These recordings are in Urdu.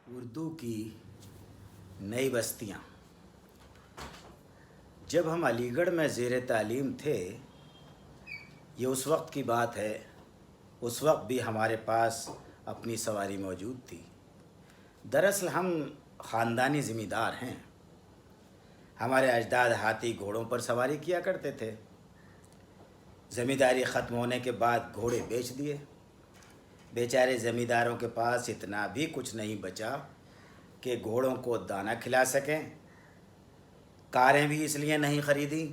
اردو کی نئی بستیاں۔ جب ہم علی گڑھ میں زیر تعلیم تھے، یہ اس وقت کی بات ہے، اس وقت بھی ہمارے پاس اپنی سواری موجود تھی۔ دراصل ہم خاندانی ذمہ دار ہیں۔ ہمارے اجداد ہاتھی گھوڑوں پر سواری کیا کرتے تھے۔ ذمہ داری ختم ہونے کے بعد گھوڑے بیچ دیے۔ بیچارے ذمہ داروں کے پاس اتنا بھی کچھ نہیں بچا کہ گھوڑوں کو دانہ کھلا سکیں۔ کاریں بھی اس لیے نہیں خریدیں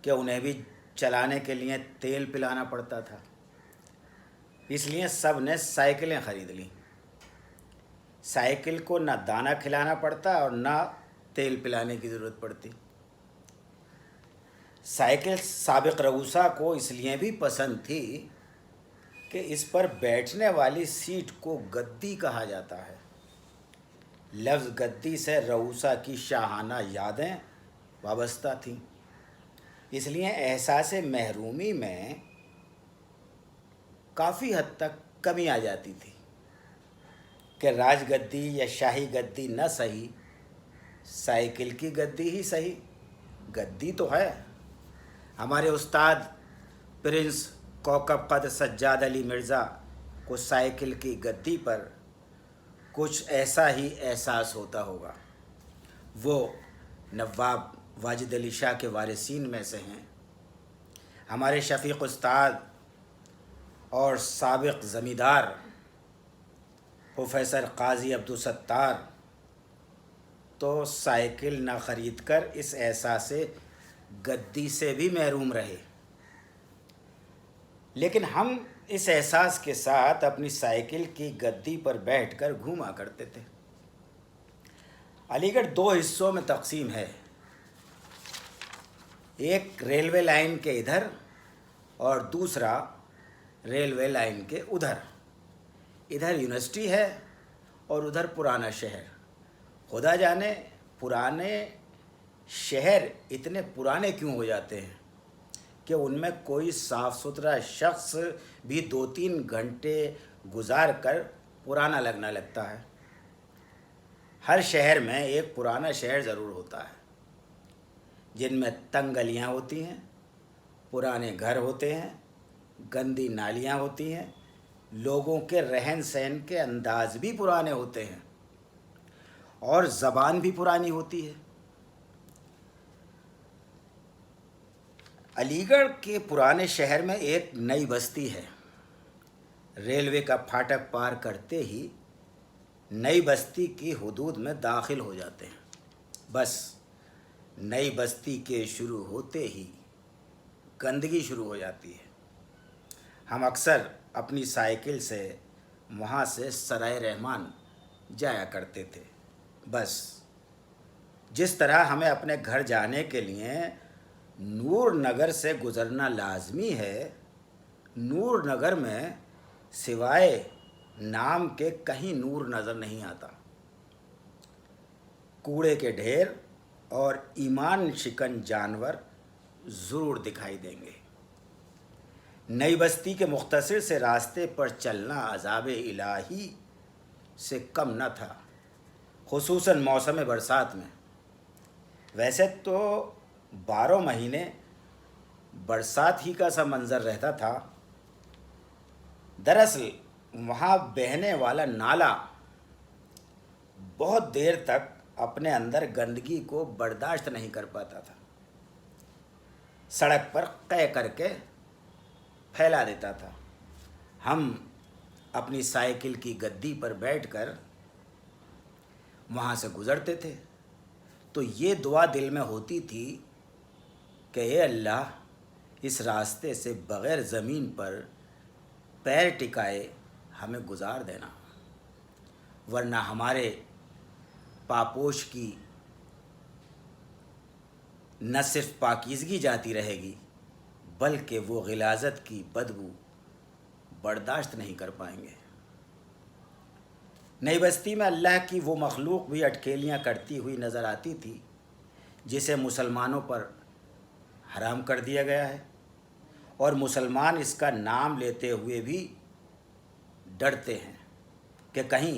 کہ انہیں بھی چلانے کے لیے تیل پلانا پڑتا تھا، اس لیے سب نے سائیکلیں خرید لیں۔ سائیکل کو نہ دانہ کھلانا پڑتا اور نہ تیل پلانے کی ضرورت پڑتی۔ سائیکل سابق رؤسا کو اس لیے بھی پسند تھی کہ اس پر بیٹھنے والی سیٹ کو گدی کہا جاتا ہے۔ لفظ گدی سے رؤسا کی شاہانہ یادیں وابستہ تھیں، اس لیے احساس محرومی میں کافی حد تک کمی آ جاتی تھی کہ راج گدی یا شاہی گدی نہ صحیح، سائیکل کی گدی ہی صحیح، گدی تو ہے۔ ہمارے استاد پرنس کوکب قدر سجاد علی مرزا کو سائیکل کی گدی پر کچھ ایسا ہی احساس ہوتا ہوگا۔ وہ نواب واجد علی شاہ کے وارثین میں سے ہیں۔ ہمارے شفیق استاد اور سابق زمیندار پروفیسر قاضی عبدالستار تو سائیکل نہ خرید کر اس احساس گدی سے بھی محروم رہے، لیکن ہم اس احساس کے ساتھ اپنی سائیکل کی گدی پر بیٹھ کر گھوما کرتے تھے۔ علی گڑھ دو حصوں میں تقسیم ہے، ایک ریلوے لائن کے ادھر اور دوسرا ریلوے لائن کے ادھر۔ ادھر یونیورسٹی ہے اور ادھر پرانا شہر۔ خدا جانے پرانے شہر اتنے پرانے کیوں ہو جاتے ہیں کہ ان میں کوئی صاف ستھرا شخص بھی 2-3 گھنٹے گزار کر پرانا لگنا لگتا ہے۔ ہر شہر میں ایک پرانا شہر ضرور ہوتا ہے، جن میں تنگ گلیاں ہوتی ہیں، پرانے گھر ہوتے ہیں، گندی نالیاں ہوتی ہیں، لوگوں کے رہن سہن کے انداز بھی پرانے ہوتے ہیں اور زبان بھی پرانی ہوتی ہے۔ علی گڑھ کے پرانے شہر میں ایک نئی بستی ہے۔ ریلوے کا پھاٹک پار کرتے ہی نئی بستی کی حدود میں داخل ہو جاتے ہیں۔ بس نئی بستی کے شروع ہوتے ہی گندگی شروع ہو جاتی ہے۔ ہم اکثر اپنی سائیکل سے وہاں سے سرائے رحمان جایا کرتے تھے۔ بس جس طرح ہمیں اپنے گھر جانے کے لیے نور نگر سے گزرنا لازمی ہے، نور نگر میں سوائے نام کے کہیں نور نظر نہیں آتا۔ کوڑے کے ڈھیر اور ایمان شکن جانور ضرور دکھائی دیں گے۔ نئی بستی کے مختصر سے راستے پر چلنا عذاب الہی سے کم نہ تھا، خصوصاً موسم برسات میں۔ ویسے تو 12 مہینے برسات ہی کا سا منظر رہتا تھا۔ دراصل وہاں بہنے والا نالا بہت دیر تک اپنے اندر گندگی کو برداشت نہیں کر پاتا تھا، سڑک پر قے کر کے پھیلا دیتا تھا۔ ہم اپنی سائیکل کی گدی پر بیٹھ کر وہاں سے گزرتے تھے تو یہ دعا دل میں ہوتی تھی کہ اے اللہ، اس راستے سے بغیر زمین پر پیر ٹکائے ہمیں گزار دینا، ورنہ ہمارے پاپوش کی نہ صرف پاکیزگی جاتی رہے گی بلکہ وہ غلاظت کی بدبو برداشت نہیں کر پائیں گے۔ نئی بستی میں اللہ کی وہ مخلوق بھی اٹکیلیاں کرتی ہوئی نظر آتی تھی جسے مسلمانوں پر حرام کر دیا گیا ہے، اور مسلمان اس کا نام لیتے ہوئے بھی ڈرتے ہیں کہ کہیں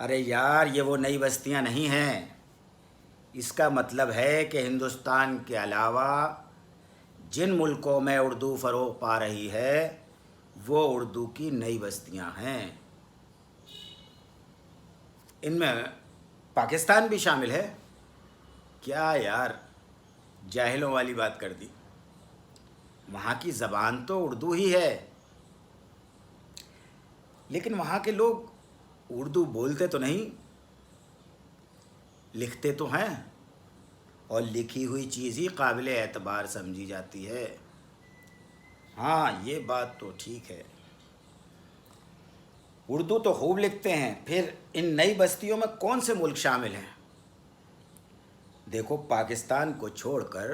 ارے یار، یہ وہ نئی بستیاں نہیں ہیں. اس کا مطلب ہے کہ ہندوستان کے علاوہ جن ملکوں میں اردو فروغ پا رہی ہے وہ اردو کی نئی بستیاں ہیں. ان میں پاکستان بھی شامل ہے. کیا یار، جاہلوں والی بات کر دی. وہاں کی زبان تو اردو ہی ہے، لیکن وہاں کے لوگ اردو بولتے تو نہیں، لکھتے تو ہیں، اور لکھی ہوئی چیز ہی قابل اعتبار سمجھی جاتی ہے. ہاں، یہ بات تو ٹھیک ہے. اردو تو خوب لکھتے ہیں. پھر ان نئی بستیوں میں کون سے ملک شامل ہیں؟ دیکھو، پاکستان کو چھوڑ کر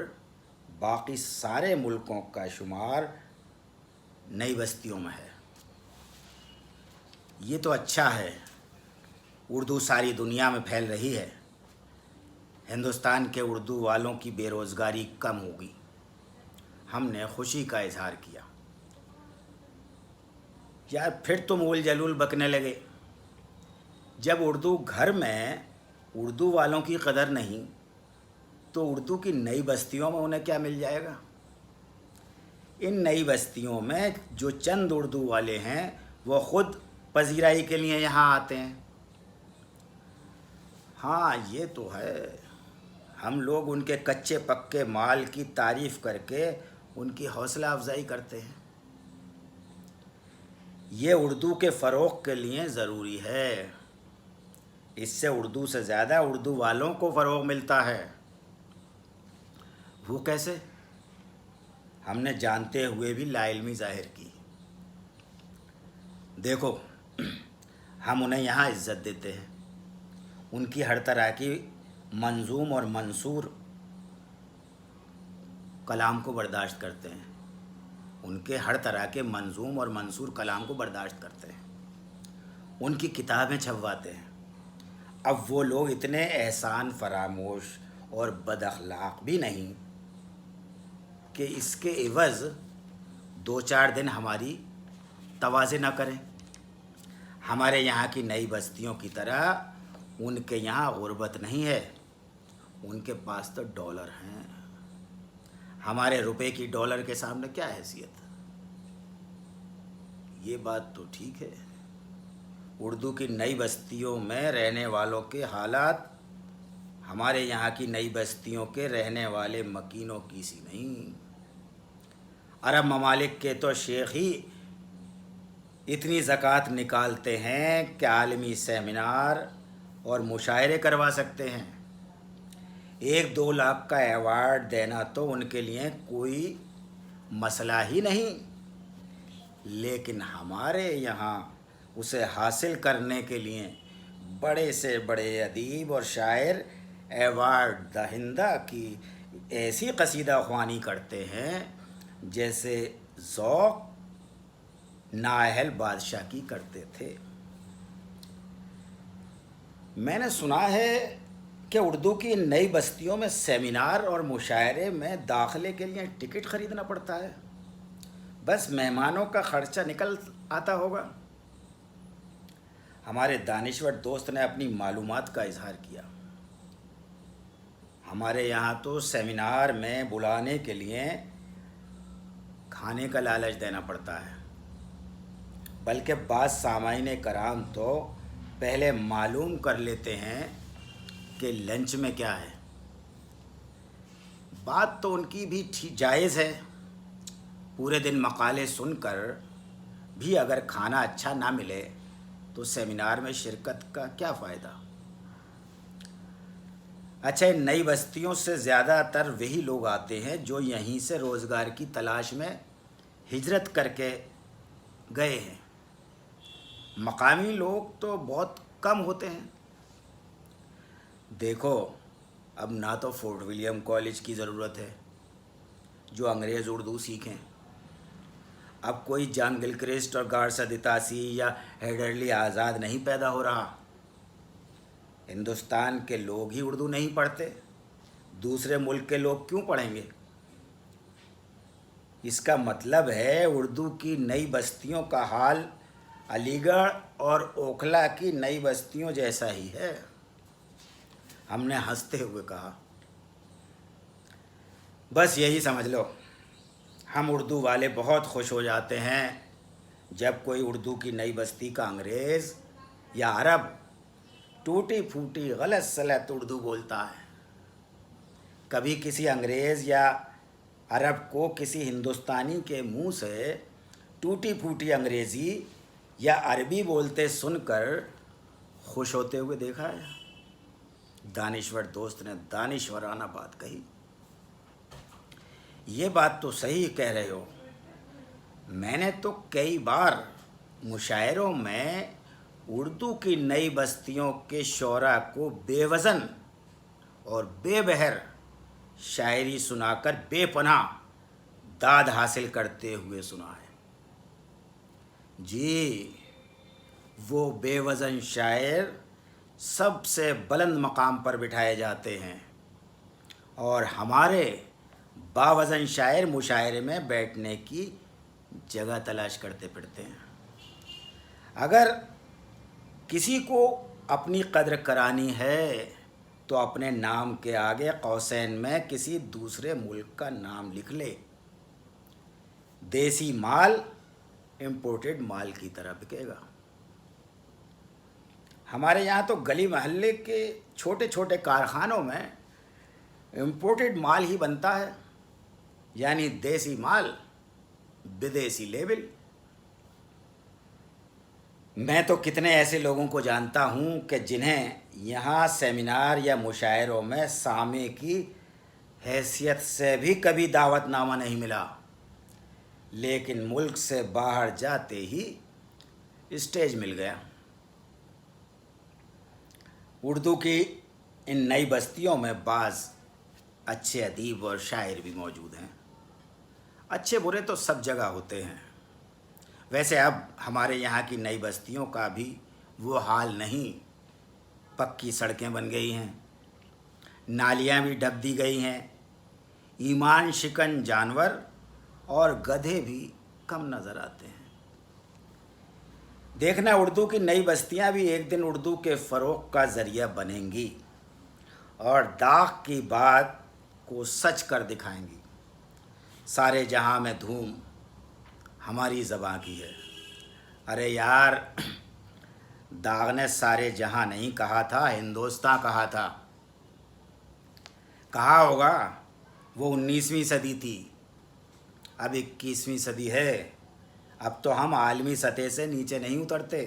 باقی سارے ملکوں کا شمار نئی بستیوں میں ہے. یہ تو اچھا ہے، اردو ساری دنیا میں پھیل رہی ہے. ہندوستان کے اردو والوں کی بے روزگاری کم ہوگی. ہم نے خوشی کا اظہار کیا. یار، پھر تم اول جلول بکنے لگے. جب اردو گھر میں اردو والوں کی قدر نہیں تو اردو کی نئی بستیوں میں انہیں کیا مل جائے گا؟ ان نئی بستیوں میں جو چند اردو والے ہیں وہ خود پذیرائی کے لیے یہاں آتے ہیں. ہاں، یہ تو ہے. ہم لوگ ان کے کچے پکے مال کی تعریف کر کے ان کی حوصلہ افزائی کرتے ہیں. یہ اردو کے فروغ کے لیے ضروری ہے. اس سے اردو سے زیادہ اردو والوں کو فروغ ملتا ہے. وہ کیسے؟ ہم نے جانتے ہوئے بھی لا علمی ظاہر کی. دیکھو، ہم انہیں یہاں عزت دیتے ہیں. ان کی ہر طرح کی منظوم اور منثور کلام کو برداشت کرتے ہیں. ان کے ہر طرح کے منظوم اور منثور کلام کو برداشت کرتے ہیں. ان کی کتابیں چھپواتے ہیں. اب وہ لوگ اتنے احسان فراموش اور بد اخلاق بھی نہیں کہ اس کے عوض 2-4 دن ہماری توازی نہ کریں. ہمارے یہاں کی نئی بستیوں کی طرح ان کے یہاں غربت نہیں ہے. ان کے پاس تو ڈالر ہیں. ہمارے روپے کی ڈالر کے سامنے کیا حیثیت؟ یہ بات تو ٹھیک ہے. اردو کی نئی بستیوں میں رہنے والوں کے حالات ہمارے یہاں کی نئی بستیوں کے رہنے والے مکینوں کی سی نہیں. عرب ممالک کے تو شیخ ہی اتنی زکوٰۃ نکالتے ہیں کہ عالمی سیمینار اور مشاعرے کروا سکتے ہیں. 1-2 لاکھ کا ایوارڈ دینا تو ان کے لیے کوئی مسئلہ ہی نہیں. لیکن ہمارے یہاں اسے حاصل کرنے کے لیے بڑے سے بڑے ادیب اور شاعر ایوارڈ دہندہ کی ایسی قصیدہ خوانی کرتے ہیں جیسے ذوق نااہل بادشاہ کی کرتے تھے. میں نے سنا ہے کہ اردو کی نئی بستیوں میں سیمینار اور مشاعرے میں داخلے کے لیے ٹکٹ خریدنا پڑتا ہے. بس مہمانوں کا خرچہ نکل آتا ہوگا. ہمارے دانشور دوست نے اپنی معلومات کا اظہار کیا. ہمارے یہاں تو سیمینار میں بلانے کے لیے کھانے کا لالچ دینا پڑتا ہے. بلکہ بعض سامعین کرام تو پہلے معلوم کر لیتے ہیں کہ لنچ میں کیا ہے. بات تو ان کی بھی جائز ہے. پورے دن مقالے سن کر بھی اگر کھانا اچھا نہ ملے تو سیمینار میں شرکت کا کیا فائدہ؟ اچھا، ان نئی بستیوں سے زیادہ تر وہی لوگ آتے ہیں جو یہیں سے روزگار کی تلاش میں ہجرت کر کے گئے ہیں. مقامی لوگ تو بہت کم ہوتے ہیں. دیکھو، اب نہ تو فورٹ ولیم کالج کی ضرورت ہے جو انگریز اردو سیکھیں. اب کوئی جان گلکرسٹ اور گارسد تاسی یا ہیڈرلی آزاد نہیں پیدا ہو رہا. ہندوستان کے لوگ ہی اردو نہیں پڑھتے، دوسرے ملک کے لوگ کیوں پڑھیں گے؟ اس کا مطلب ہے اردو کی نئی بستیوں کا حال علی گڑھ اور اوکھلا کی نئی بستیوں جیسا ہی ہے، ہم نے ہنستے ہوئے کہا۔ بس یہی سمجھ لو، ہم اردو والے بہت خوش ہو جاتے ہیں جب کوئی اردو کی نئی بستی کا انگریز یا عرب ٹوٹی پھوٹی غلط سلط اردو بولتا ہے۔ کبھی کسی انگریز یا عرب کو کسی ہندوستانی کے منہ سے ٹوٹی پھوٹی انگریزی یا عربی بولتے سن کر خوش ہوتے ہوئے دیکھا ہے؟ دانشور دوست نے دانشورانہ بات کہی۔ یہ بات تو صحیح کہہ رہے ہو، میں نے تو کئی بار مشاعروں میں اردو کی نئی بستیوں کے شعراء کو بے وزن اور بے بہر شاعری سنا کر بے پناہ داد حاصل کرتے ہوئے سنا ہے۔ جی، وہ بے وزن شاعر سب سے بلند مقام پر بٹھائے جاتے ہیں اور ہمارے باوزن شاعر مشاعرے میں بیٹھنے کی جگہ تلاش کرتے پھرتے ہیں۔ اگر کسی کو اپنی قدر کرانی ہے تو اپنے نام کے آگے قوسین میں کسی دوسرے ملک کا نام لکھ لے۔ دیسی مال امپورٹڈ مال کی طرح بکے گا۔ ہمارے یہاں تو گلی محلے کے چھوٹے چھوٹے کارخانوں میں امپورٹڈ مال ہی بنتا ہے، یعنی دیسی مال بدیسی لیبل۔ میں تو کتنے ایسے لوگوں کو جانتا ہوں کہ جنہیں یہاں سیمینار یا مشاعروں میں سامع کی حیثیت سے بھی کبھی دعوت نامہ نہیں ملا، لیکن ملک سے باہر جاتے ہی اسٹیج مل گیا۔ اردو کی ان نئی بستیوں میں بعض اچھے ادیب اور شاعر بھی موجود ہیں۔ اچھے برے تو سب جگہ ہوتے ہیں۔ ویسے اب ہمارے یہاں کی نئی بستیوں کا بھی وہ حال نہیں، پکی سڑکیں بن گئی ہیں، نالیاں بھی ڈھک دی گئی ہیں، ایمان شکن جانور اور گدھے بھی کم نظر آتے ہیں۔ دیکھنا، اردو کی نئی بستیاں بھی ایک دن اردو کے فروغ کا ذریعہ بنیں گی اور داغ کی بات کو سچ کر دکھائیں گی۔ سارے جہاں میں دھوم ہماری زباں کی ہے۔ ارے یار، داغ نے سارے جہاں نہیں کہا تھا، ہندوستان کہا تھا۔ کہا ہوگا وہ 19ویں صدی تھی، اب 21ویں صدی ہے۔ اب تو ہم عالمی سطح سے نیچے نہیں اترتے۔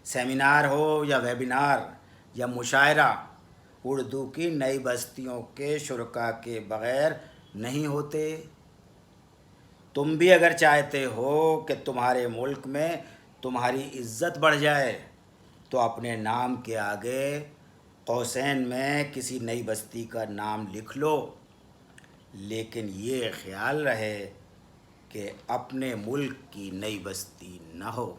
سیمینار ہو یا ویبینار یا مشاعرہ، اردو کی نئی بستیوں کے شرکاء کے بغیر نہیں ہوتے۔ تم بھی اگر چاہتے ہو کہ تمہارے ملک میں تمہاری عزت بڑھ جائے تو اپنے نام کے آگے قوسین میں کسی نئی بستی کا نام لکھ لو، لیکن یہ خیال رہے کہ اپنے ملک کی نئی بستی نہ ہو۔